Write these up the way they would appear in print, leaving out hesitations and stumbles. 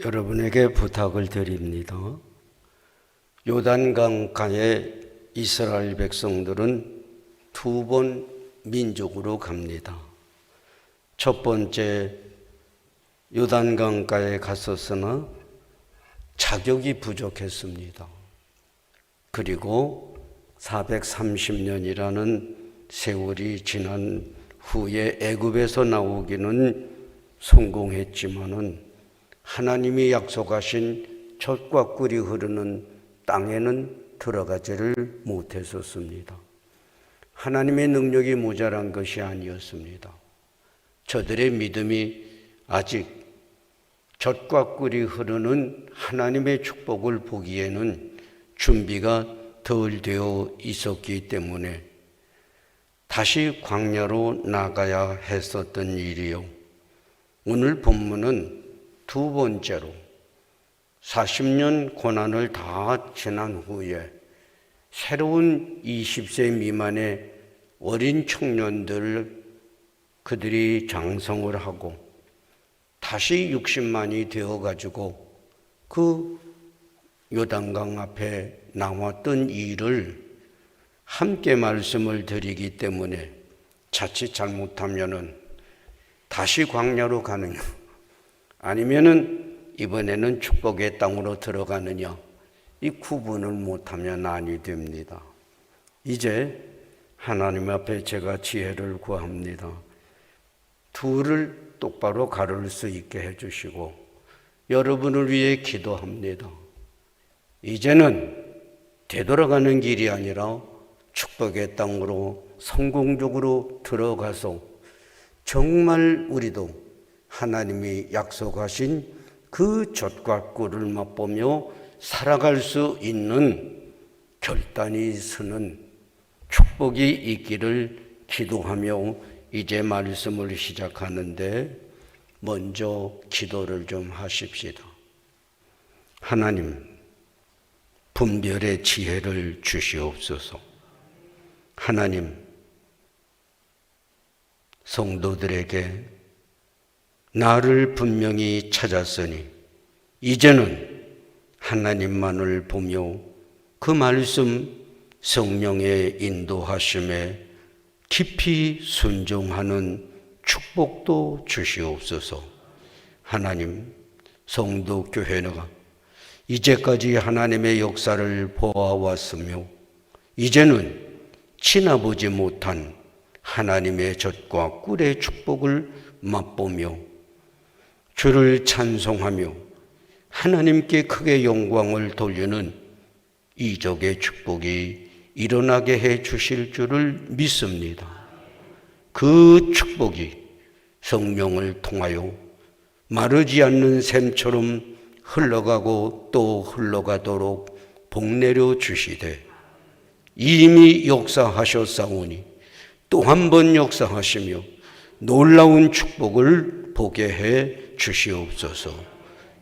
여러분에게 부탁을 드립니다. 요단강가에 이스라엘 백성들은 두 번 민족으로 갑니다. 첫 번째 요단강가에 갔었으나 자격이 부족했습니다. 그리고 430년이라는 세월이 지난 후에 애굽에서 나오기는 성공했지만은 하나님이 약속하신 젖과 꿀이 흐르는 땅에는 들어가지를 못했었습니다. 하나님의 능력이 모자란 것이 아니었습니다. 저들의 믿음이 아직 젖과 꿀이 흐르는 하나님의 축복을 보기에는 준비가 덜 되어 있었기 때문에 다시 광야로 나가야 했었던 일이요. 오늘 본문은 두 번째로 40년 고난을 다 지난 후에 새로운 20세 미만의 어린 청년들 그들이 장성을 하고 다시 60만이 되어가지고 그 요단강 앞에 나왔던 일을 함께 말씀을 드리기 때문에 자칫 잘못하면은 다시 광야로 가느냐 아니면은 이번에는 축복의 땅으로 들어가느냐 이 구분을 못하면 아니 됩니다. 이제 하나님 앞에 제가 지혜를 구합니다. 둘을 똑바로 가를 수 있게 해주시고 여러분을 위해 기도합니다. 이제는 되돌아가는 길이 아니라 축복의 땅으로 성공적으로 들어가서 정말 우리도 하나님이 약속하신 그 젖과 꿀을 맛보며 살아갈 수 있는 결단이 서는 축복이 있기를 기도하며 이제 말씀을 시작하는데 먼저 기도를 좀 하십시다. 하나님, 분별의 지혜를 주시옵소서. 하나님, 성도들에게 나를 분명히 찾았으니 이제는 하나님만을 보며 그 말씀 성령의 인도하심에 깊이 순종하는 축복도 주시옵소서. 하나님, 성도 교회가 이제까지 하나님의 역사를 보아왔으며 이제는 지나보지 못한 하나님의 젖과 꿀의 축복을 맛보며 주를 찬송하며 하나님께 크게 영광을 돌리는 이적의 축복이 일어나게 해 주실 줄을 믿습니다. 그 축복이 성령을 통하여 마르지 않는 샘처럼 흘러가고 또 흘러가도록 복내려 주시되 이미 역사하셨사오니 또 한 번 역사하시며 놀라운 축복을 보게 해 주시옵소서.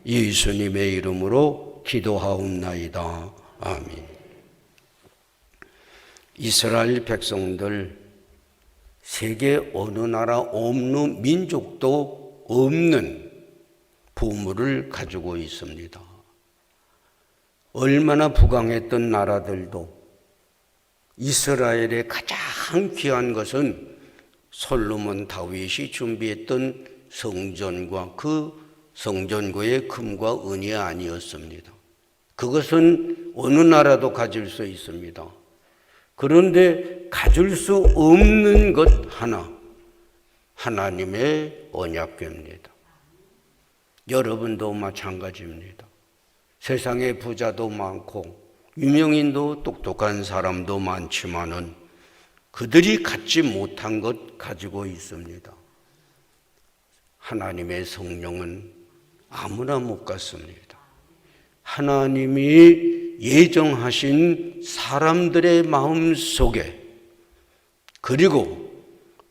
예수님의 이름으로 기도하옵나이다. 아멘. 이스라엘 백성들 세계 어느 나라 어느 민족도 없는 보물을 가지고 있습니다. 얼마나 부강했던 나라들도 이스라엘의 가장 귀한 것은 솔로몬 다윗이 준비했던 성전과 그 성전고의 금과 은이 아니었습니다. 그것은 어느 나라도 가질 수 있습니다. 그런데 가질 수 없는 것 하나, 하나님의 언약궤입니다. 여러분도 마찬가지입니다. 세상에 부자도 많고 유명인도 똑똑한 사람도 많지만은 그들이 갖지 못한 것 가지고 있습니다. 하나님의 성령은 아무나 못 갖습니다. 하나님이 예정하신 사람들의 마음 속에 그리고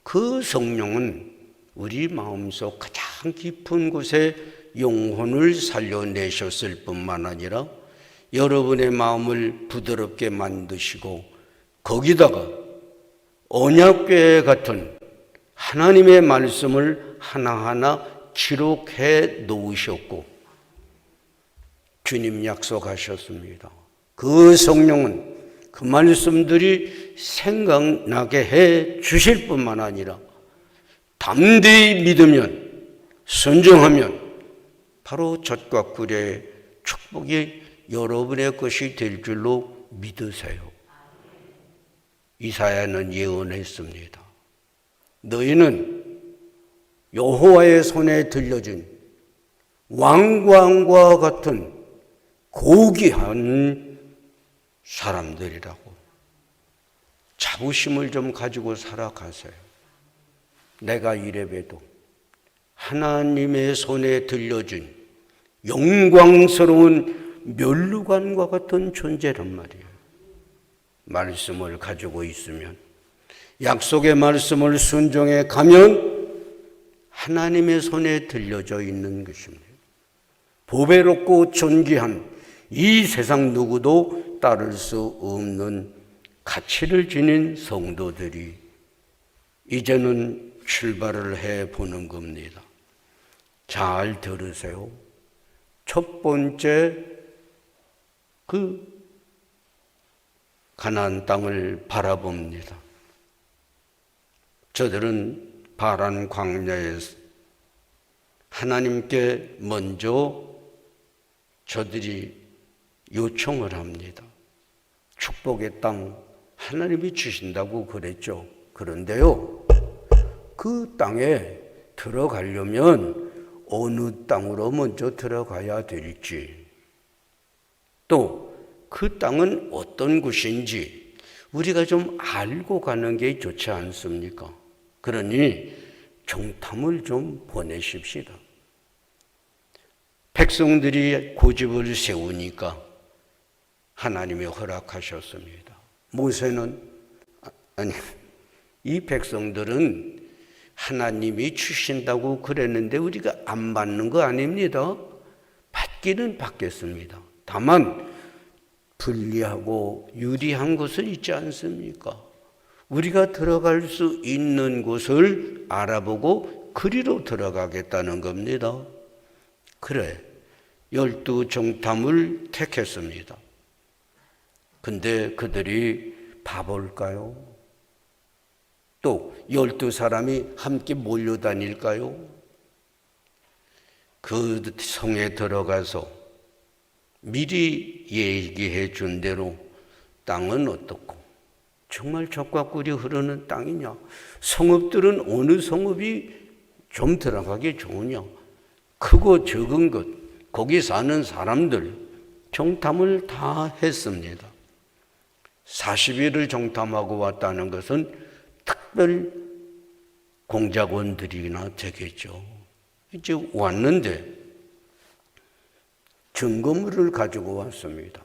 그 성령은 우리 마음속 가장 깊은 곳에 영혼을 살려내셨을 뿐만 아니라 여러분의 마음을 부드럽게 만드시고 거기다가 언약궤 같은 하나님의 말씀을 하나하나 기록해 놓으셨고 주님 약속하셨습니다. 그 성령은 그 말씀들이 생각나게 해 주실 뿐만 아니라 담대히 믿으면, 순종하면 바로 젖과 꿀의 축복이 여러분의 것이 될 줄로 믿으세요. 이사야는 예언했습니다. 너희는 여호와의 손에 들려진 왕관과 같은 고귀한 사람들이라고. 자부심을 좀 가지고 살아가세요. 내가 이래봬도 하나님의 손에 들려진 영광스러운 면류관과 같은 존재란 말이에요. 말씀을 가지고 있으면, 약속의 말씀을 순종해 가면 하나님의 손에 들려져 있는 것입니다. 보배롭고 존귀한 이 세상 누구도 따를 수 없는 가치를 지닌 성도들이 이제는 출발을 해보는 겁니다. 잘 들으세요. 첫 번째, 그 가나안 땅을 바라봅니다. 저들은 바란 광야에서 하나님께 먼저 저들이 요청을 합니다. 축복의 땅 하나님이 주신다고 그랬죠. 그런데요, 그 땅에 들어가려면 어느 땅으로 먼저 들어가야 될지, 또 그 땅은 어떤 곳인지 우리가 좀 알고 가는 게 좋지 않습니까? 그러니 정탐을 좀 보내십시다. 백성들이 고집을 세우니까 하나님이 허락하셨습니다. 모세는, 아니, 이 백성들은 하나님이 주신다고 그랬는데 우리가 안 받는 거 아닙니다. 받기는 받겠습니다. 다만 불리하고 유리한 곳은 있지 않습니까? 우리가 들어갈 수 있는 곳을 알아보고 그리로 들어가겠다는 겁니다. 그래, 12 정탐을 택했습니다. 근데 그들이 바볼까요? 또 12사람이 함께 몰려다닐까요? 그 성에 들어가서 미리 얘기해 준 대로 땅은 어떻고 정말 젖과 꿀이 흐르는 땅이냐, 성읍들은 어느 성읍이 좀 들어가기 좋으냐, 크고 적은 것, 거기 사는 사람들 정탐을 다 했습니다. 40일을 정탐하고 왔다는 것은 특별 공작원들이나 되겠죠. 이제 왔는데 증거물을 가지고 왔습니다.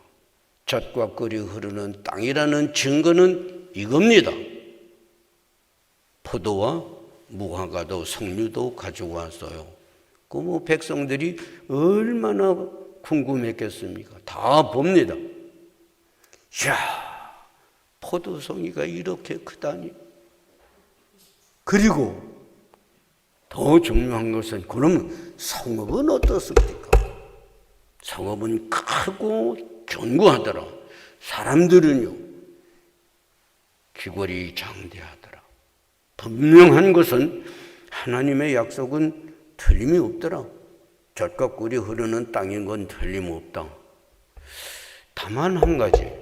젖과 꿀이 흐르는 땅이라는 증거는 이겁니다. 포도와 무화과도 석류도 가지고 왔어요. 그 뭐 백성들이 얼마나 궁금했겠습니까? 다 봅니다. 이야, 포도송이가 이렇게 크다니. 그리고 더 중요한 것은, 그러면 성읍은 어떻습니까? 성읍은 크고 견고하더라. 사람들은요, 귀골이 장대하더라. 분명한 것은 하나님의 약속은 틀림이 없더라. 젖과 꿀이 흐르는 땅인 건 틀림없다. 다만 한 가지,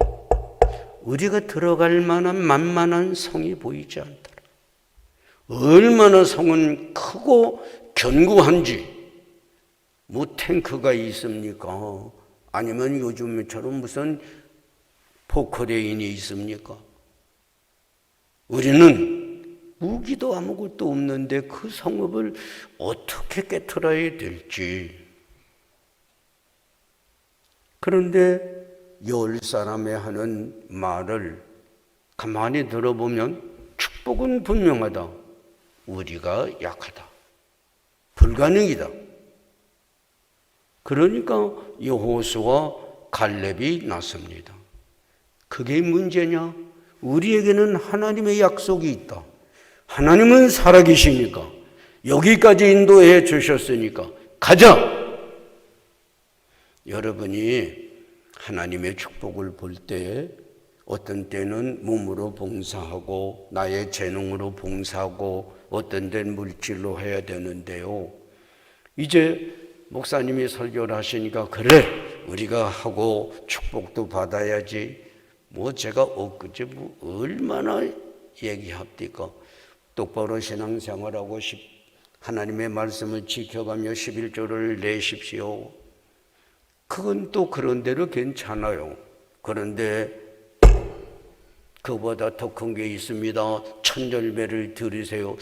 우리가 들어갈 만한 만만한 성이 보이지 않더라. 얼마나 성은 크고 견고한지, 뭐 탱크가 있습니까? 아니면 요즘처럼 무슨 포크레인이 있습니까? 우리는 무기도 아무것도 없는데 그 성읍을 어떻게 깨트려야 될지. 그런데 10사람이 하는 말을 가만히 들어보면 축복은 분명하다. 우리가 약하다. 불가능이다. 그러니까 여호수아와 갈렙이 났습니다. 그게 문제냐? 우리에게는 하나님의 약속이 있다. 하나님은 살아계시니까, 여기까지 인도해 주셨으니까 가자. 여러분이 하나님의 축복을 볼 때 어떤 때는 몸으로 봉사하고 나의 재능으로 봉사하고 어떤 때는 물질로 해야 되는데요. 이제 목사님이 설교를 하시니까 그래 우리가 하고 축복도 받아야지 뭐 제가 엊그제 뭐 얼마나 얘기합니까? 똑바로 신앙생활하고 하나님의 말씀을 지켜가며 11조를 내십시오. 그건 또 그런 대로 괜찮아요. 그런데 그보다 더 큰 게 있습니다. 천열매를 드리세요.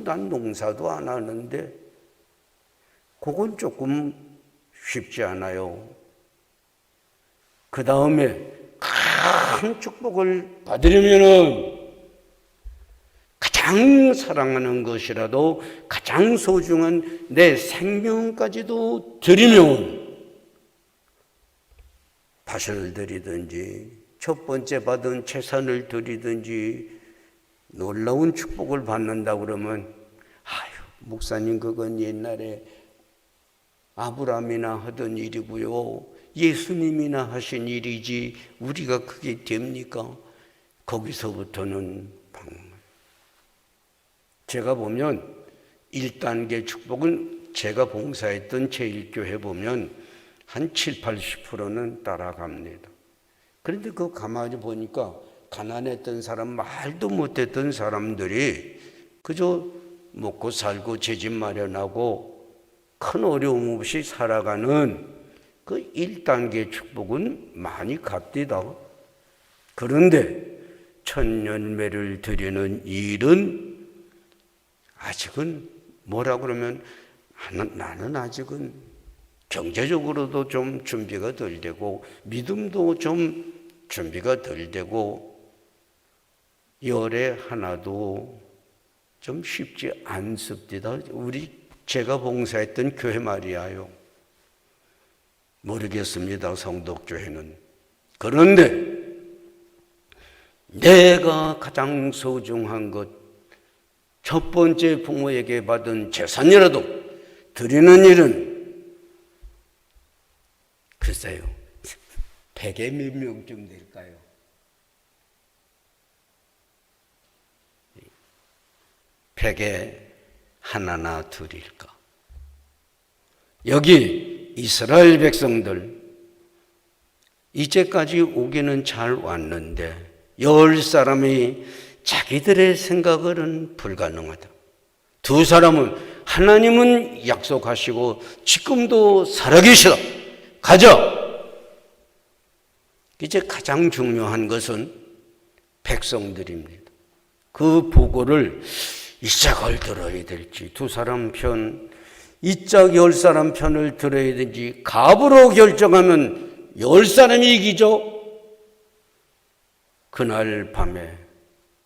난 농사도 안 하는데 그건 조금 쉽지 않아요. 그 다음에 큰 축복을 받으려면은 가장 사랑하는 것이라도 가장 소중한 내 생명까지도 드리면 밭을 드리든지 첫 번째 받은 재산을 드리든지 놀라운 축복을 받는다 그러면 목사님 그건 옛날에 아브라함이나 하던 일이고요. 예수님이나 하신 일이지 우리가 그게 됩니까? 거기서부터는 제가 보면 1단계 축복은 제가 봉사했던 제1교회 보면 한 70~80%는 따라갑니다. 그런데 그거 가만히 보니까 가난했던 사람, 말도 못했던 사람들이 그저 먹고 살고 제 집 마련하고 큰 어려움 없이 살아가는 그 1단계 축복은 많이 갑니다. 그런데 천년매를 드리는 일은 아직은 뭐라 그러면 나는 아직은 경제적으로도 좀 준비가 덜 되고 믿음도 좀 준비가 덜 되고 열에 하나도 좀 쉽지 않습니다. 제가 봉사했던 교회 말이에요. 모르겠습니다. 성덕교회는. 그런데 내가 가장 소중한 것, 첫 번째 부모에게 받은 재산이라도 드리는 일은 글쎄요 100에 몇 명쯤 될까요? 100에 하나나 둘일까? 여기 이스라엘 백성들 이제까지 오기는 잘 왔는데 10사람이 자기들의 생각은 불가능하다. 2사람은 하나님은 약속하시고 지금도 살아계시다. 가자. 이제 가장 중요한 것은 백성들입니다. 그 보고를 이짝을 들어야 될지 2사람 편, 이짝 10사람 편을 들어야 될지 갑으로 결정하면 10사람이 이기죠. 그날 밤에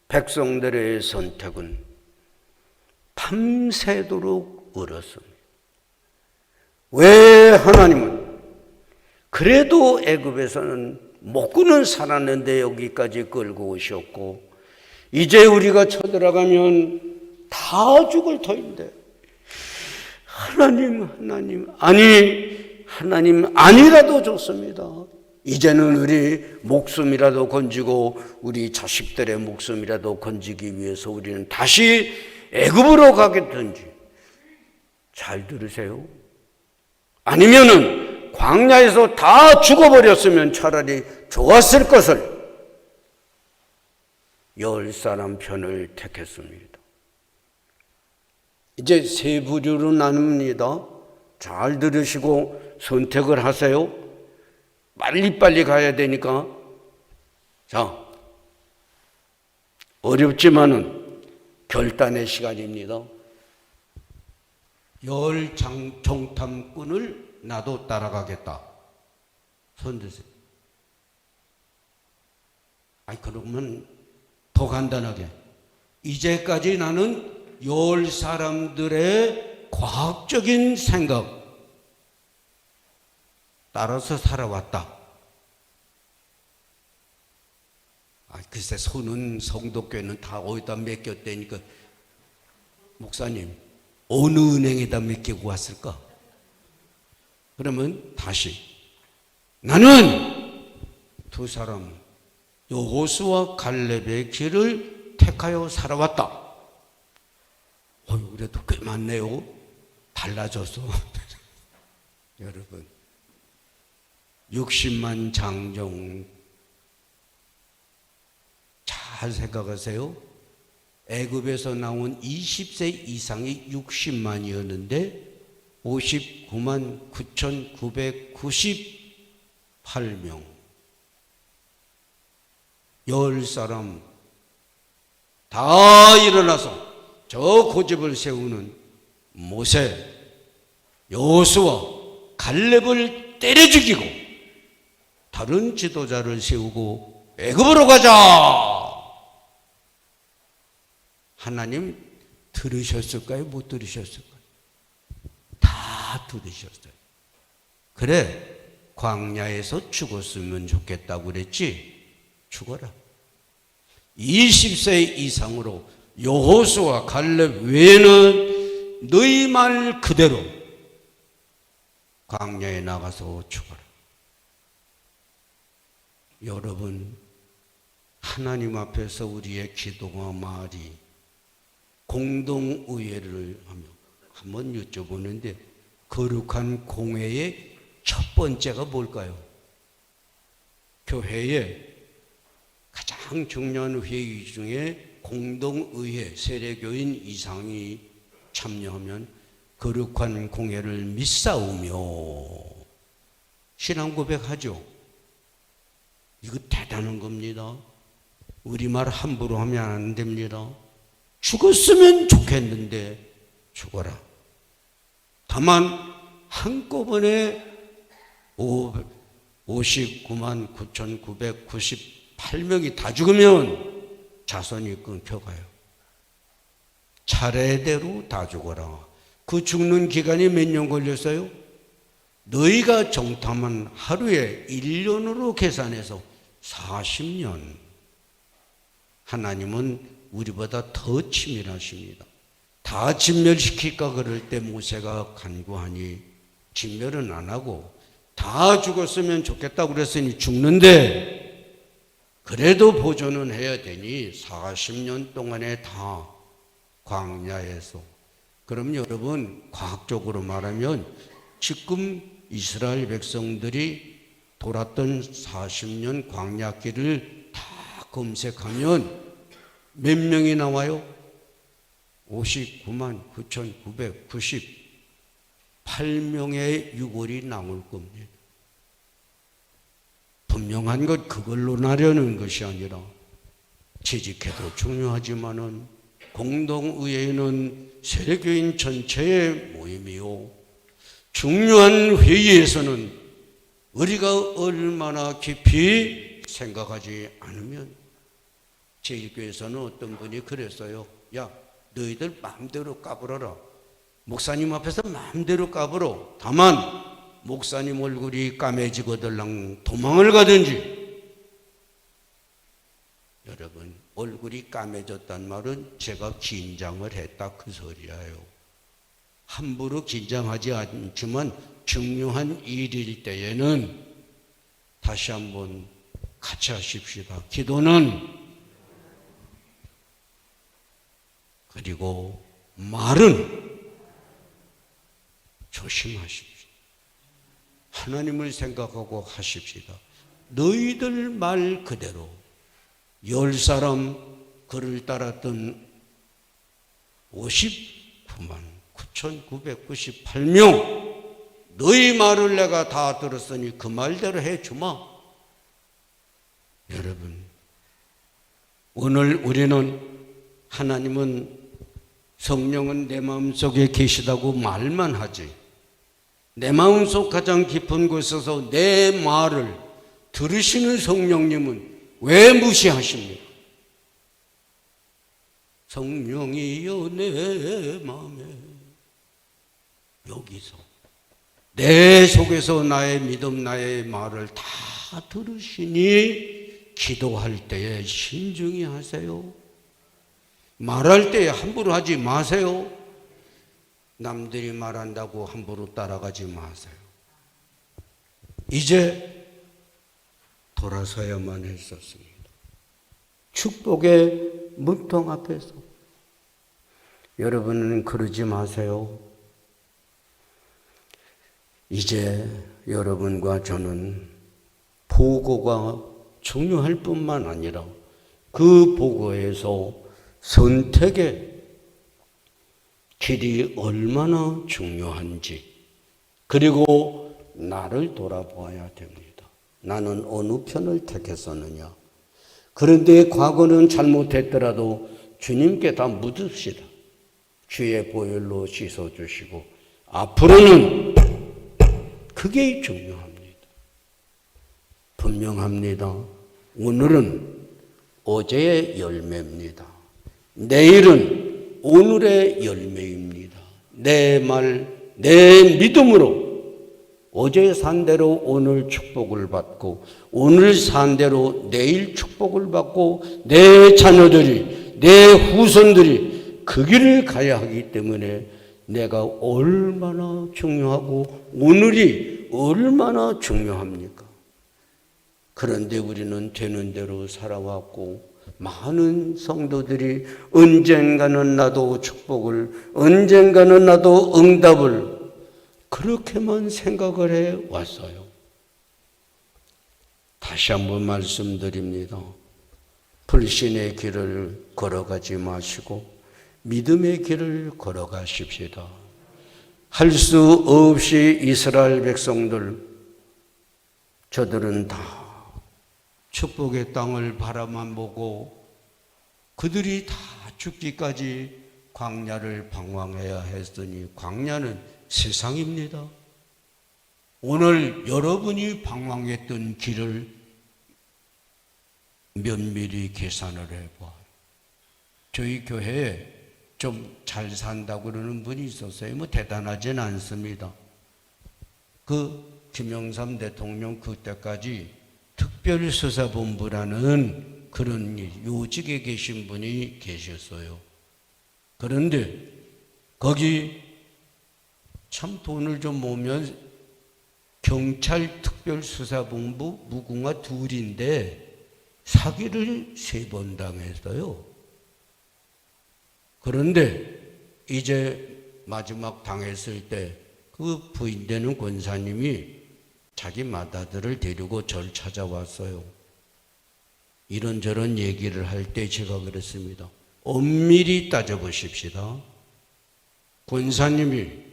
백성들의 선택은 밤새도록 울었습니다. 왜 하나님은 그래도 애굽에서는 목구는 살았는데 여기까지 끌고 오셨고 이제 우리가 쳐들어가면 다 죽을 터인데 하나님 아니라도 좋습니다. 이제는 우리 목숨이라도 건지고 우리 자식들의 목숨이라도 건지기 위해서 우리는 다시 애굽으로 가겠든지. 잘 들으세요. 아니면은 광야에서 다 죽어버렸으면 차라리 좋았을 것을 10사람 편을 택했습니다. 이제 세 부류로 나눕니다. 잘 들으시고 선택을 하세요. 빨리빨리 가야 되니까. 자, 어렵지만은 결단의 시간입니다. 10 정탐꾼을 나도 따라가겠다. 손 드세요. 그러면 더 간단하게. 이제까지 나는 10사람들의 과학적인 생각 따라서 살아왔다. 글쎄 손은 성덕교회는 다 어디다 맡겼다니까. 목사님 어느 은행에다 맡기고 왔을까? 그러면 다시 나는 두 사람 여호수아 갈렙의 길을 택하여 살아왔다. 그래도 꽤 많네요. 달라져서. 여러분, 60만 장정 잘 생각하세요. 애굽에서 나온 20세 이상이 60만이었는데 59만 9,998명 10사람 다 일어나서 저 고집을 세우는 모세, 여호수아, 갈렙을 때려 죽이고 다른 지도자를 세우고 애굽으로 가자. 하나님 들으셨을까요? 못 들으셨을까요? 다 들으셨어요. 그래, 광야에서 죽었으면 좋겠다고 그랬지? 죽어라. 20세 이상으로 여호수아 갈렙 외에는 너희 말 그대로 광야에 나가서 죽어라. 여러분, 하나님 앞에서 우리의 기도와 말이 공동의회를 하며 한번 여쭤보는데, 거룩한 공회의 첫 번째가 뭘까요? 교회의 가장 중요한 회의 중에 공동의회, 세례교인 이상이 참여하면 거룩한 공회를 믿사오며 신앙 고백하죠. 이거 대단한 겁니다. 우리말 함부로 하면 안 됩니다. 죽었으면 좋겠는데 죽어라. 다만 한꺼번에 59만 9,998명이 다 죽으면 자손이 끊겨가요. 차례대로 다 죽어라. 그 죽는 기간이 몇 년 걸렸어요? 너희가 정탐한 하루에 1년으로 계산해서 40년. 하나님은 우리보다 더 치밀하십니다. 다 진멸시킬까 그럴 때 모세가 간구하니 진멸은 안 하고 다 죽었으면 좋겠다고 그랬으니 죽는데 그래도 보존은 해야 되니 40년 동안에 다 광야에서. 그럼 여러분, 과학적으로 말하면 지금 이스라엘 백성들이 돌았던 40년 광야길을 다 검색하면 몇 명이 나와요? 59만 9,998명의 유골이 나올 겁니다. 분명한 것 그걸로 나려는 것이 아니라 재직해도 중요하지만은 공동의회는 세례교인 전체의 모임이요, 중요한 회의에서는 우리가 얼마나 깊이 생각하지 않으면, 제1교회에서는 어떤 분이 그랬어요. 야, 너희들 마음대로 까불어라. 목사님 앞에서 마음대로 까불어. 다만 목사님 얼굴이 까매지거들랑 도망을 가든지. 여러분, 얼굴이 까매졌단 말은 제가 긴장을 했다 그 소리예요. 함부로 긴장하지 않지만 중요한 일일 때에는 다시 한번 같이 하십시다. 기도는, 그리고 말은 조심하십시오. 하나님을 생각하고 하십시다. 너희들 말 그대로 10사람 그를 따랐던 59만 9,998명 너희 말을 내가 다 들었으니 그 말대로 해주마. 여러분, 오늘 우리는 하나님은, 성령은 내 마음속에 계시다고 말만 하지 내 마음속 가장 깊은 곳에서 내 말을 들으시는 성령님은 왜 무시하십니까? 성령이여 내 마음에, 여기서 내 속에서 나의 믿음, 나의 말을 다 들으시니 기도할 때에 신중히 하세요. 말할 때에 함부로 하지 마세요. 남들이 말한다고 함부로 따라가지 마세요. 이제 돌아서야만 했었습니다. 축복의 문통 앞에서. 여러분은 그러지 마세요. 이제 여러분과 저는 보고가 중요할 뿐만 아니라 그 보고에서 선택의 길이 얼마나 중요한지, 그리고 나를 돌아보아야 됩니다. 나는 어느 편을 택했었느냐. 그런데 과거는 잘못했더라도 주님께 다 묻읍시다. 주의 보혈로 씻어주시고 앞으로는 그게 중요합니다. 분명합니다. 오늘은 어제의 열매입니다. 내일은 오늘의 열매입니다. 내 말, 내 믿음으로 어제 산 대로 오늘 축복을 받고, 오늘 산 대로 내일 축복을 받고, 내 자녀들이, 내 후손들이 그 길을 가야 하기 때문에 내가 얼마나 중요하고 오늘이 얼마나 중요합니까? 그런데 우리는 되는 대로 살아왔고, 많은 성도들이 언젠가는 나도 축복을, 언젠가는 나도 응답을 그렇게만 생각을 해 왔어요. 다시 한번 말씀드립니다. 불신의 길을 걸어가지 마시고 믿음의 길을 걸어가십시다. 할 수 없이 이스라엘 백성들, 저들은 다 축복의 땅을 바라만 보고 그들이 다 죽기까지 광야를 방황해야 했으니, 광야는 세상입니다. 오늘 여러분이 방황했던 길을 면밀히 계산을 해봐. 저희 교회에 좀 잘 산다고 그러는 분이 있었어요. 뭐 대단하진 않습니다. 그 김영삼 대통령 그때까지 특별수사본부라는 그런 요직에 계신 분이 계셨어요. 그런데 거기 참 돈을 좀 모으면 경찰 특별수사본부 무궁화 둘인데 사기를 3번 당했어요. 그런데 이제 마지막 당했을 때 그 부인 되는 권사님이 자기 맏아들을 데리고 절 찾아왔어요. 이런저런 얘기를 할 때 제가 그랬습니다. 엄밀히 따져보십시다. 권사님이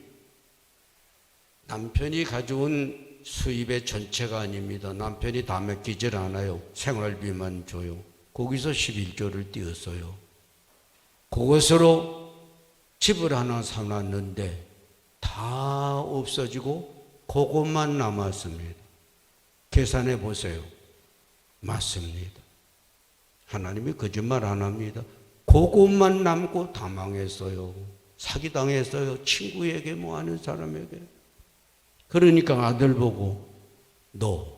남편이 가져온 수입의 전체가 아닙니다. 남편이 다 맡기질 않아요. 생활비만 줘요. 거기서 11조를 띄었어요. 그것으로 집을 하나 사놨는데 다 없어지고 그것만 남았습니다. 계산해 보세요. 맞습니다. 하나님이 거짓말 안 합니다. 그것만 남고 다 망했어요. 사기당했어요. 친구에게 뭐 아는 사람에게. 그러니까 아들 보고, 너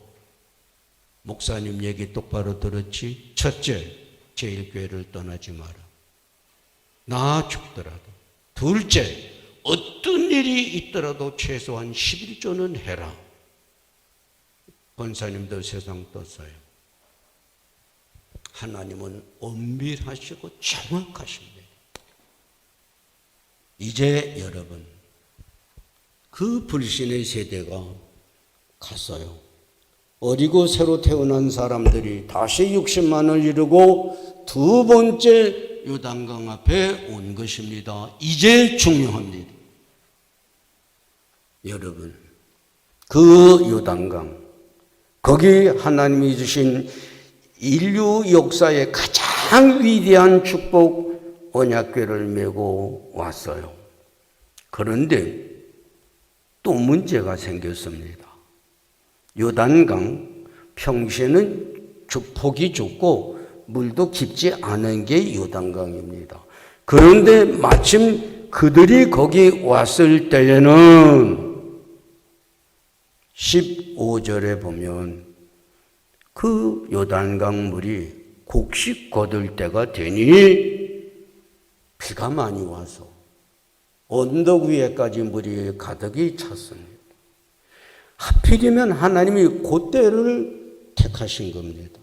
목사님 얘기 똑바로 들었지? 첫째, 제일교회를 떠나지 마라. 나 죽더라도. 둘째, 어떤 일이 있더라도 최소한 11조는 해라. 권사님도 세상 떴어요. 하나님은 엄밀하시고 정확하십니다. 이제 여러분, 그 불신의 세대가 갔어요. 어리고 새로 태어난 사람들이 다시 60만을 이루고 두 번째 요단강 앞에 온 것입니다. 이제 중요합니다. 여러분, 그 요단강, 거기 하나님이 주신 인류 역사의 가장 위대한 축복 언약궤를 메고 왔어요. 그런데 또 문제가 생겼습니다. 요단강 평시에는 폭이 좁고 물도 깊지 않은 게 요단강입니다. 그런데 마침 그들이 거기 왔을 때에는 15절에 보면 그 요단강 물이 곡식 거둘 때가 되니 비가 많이 와서 언덕 위에까지 물이 가득히 찼습니다. 하필이면 하나님이 그때를 택하신 겁니다.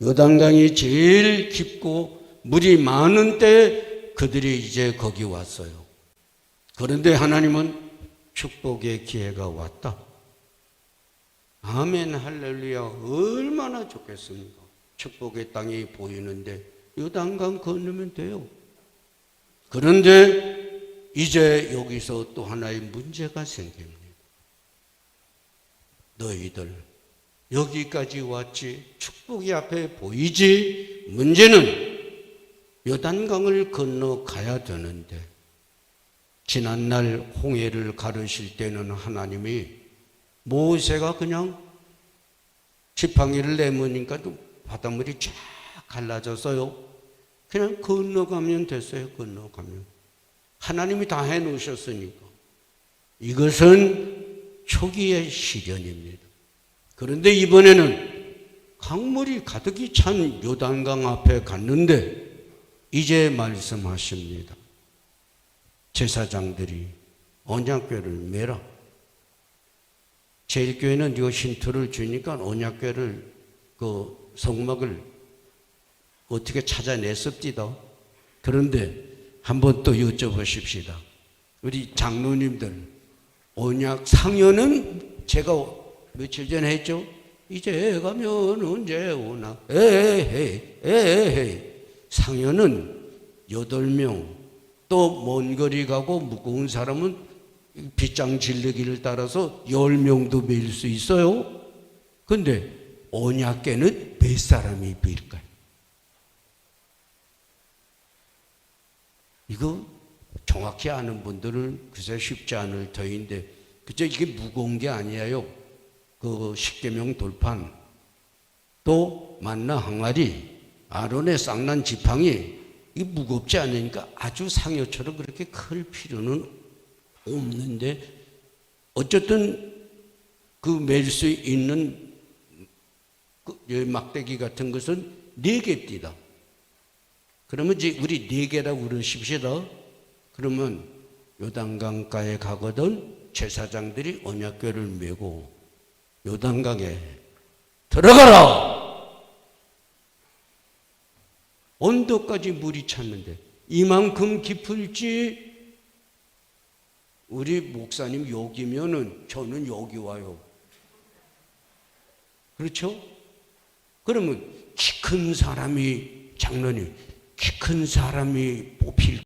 요단강이 제일 깊고 물이 많은 때 그들이 이제 거기 왔어요. 그런데 하나님은 축복의 기회가 왔다. 아멘, 할렐루야. 얼마나 좋겠습니까? 축복의 땅이 보이는데 요단강 건너면 돼요. 그런데 이제 여기서 또 하나의 문제가 생깁니다. 너희들 여기까지 왔지, 축복이 앞에 보이지, 문제는 요단강을 건너가야 되는데, 지난날 홍해를 가르실 때는 하나님이 모세가 그냥 지팡이를 내미니까 바닷물이 쫙 갈라져서요, 그냥 건너가면 됐어요. 건너가면 하나님이 다 해놓으셨으니까. 이것은 초기의 시련입니다. 그런데 이번에는 강물이 가득히 찬 요단강 앞에 갔는데 이제 말씀하십니다. 제사장들이 언약궤를 메라. 제1교회는 이 힌트를 주니까 언약궤를 그 성막을 어떻게 찾아냈습니다. 그런데 한번 또 여쭤보십시다. 우리 장로님들, 언약 상여는 제가 며칠 전에 했죠. 이제 가면 언제 오나. 에헤이. 상여는 8명, 또 먼 거리 가고 무거운 사람은 빗장 질르기를 따라서 10명도 빌 수 있어요. 근데 언약궤는 몇 사람이 빌까요? 이거 정확히 아는 분들은 글쎄 쉽지 않을 터인데, 그저 이게 무거운 게 아니에요. 그 십계명 돌판, 또 만나 항아리, 아론의 쌍난 지팡이, 이게 무겁지 않으니까 아주 상여처럼 그렇게 클 필요는 없는데, 어쨌든 그 맬 수 있는 그 막대기 같은 것은 4개입니다. 그러면 이제 우리 4개라고 그러십시다. 그러면 요단강가에 가거든 제사장들이 언약궤를 메고 요단강에 들어가라! 언덕까지 물이 찼는데 이만큼 깊을지, 우리 목사님 여기면은 저는 여기 와요. 그렇죠? 그러면 키 큰 사람이, 장로님, 키 큰 사람이 뽑힐